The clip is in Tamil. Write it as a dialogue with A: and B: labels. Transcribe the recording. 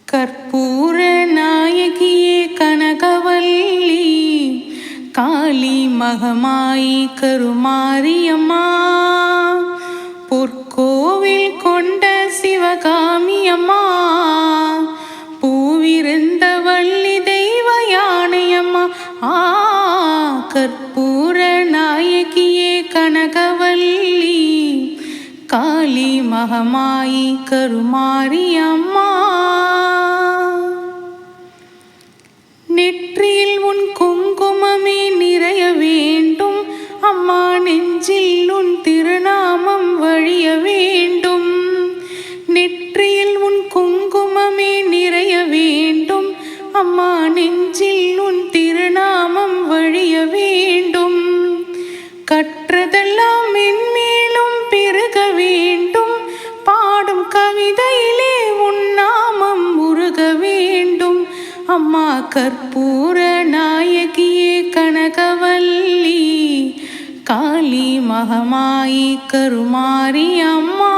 A: கற்பூர நாயகியே கனகவல்லி காளி மகமாயி கருமாரியம்மா பொற்கோவில் கொண்ட சிவகாமியம்மா பூவிருந்த வள்ளி தெய்வ யானையம்மா கற்பூர நாயகியே கனகவல்லி காளி மகமாயி கருமாரியம்மா நெற்றியில் உன் குங்குமமே நிறைய வேண்டும் அம்மா நெஞ்சில் உன் திருநாமம் வழிய வேண்டும் நெற்றியில் உன் குங்குமமே நிறைய வேண்டும் அம்மா நெஞ்சில் உன் திருநாமம் வழிய வேண்டும் கற்றதெல்லாம் மென்மேலும் பெருக வேண்டும் பாடும் கவிதையிலே உன் நாமம் உருக வேண்டும் அம்மா கற்பூர நாயகியே கனகவல்லி காளி மகமாயி கருமாரியம்மா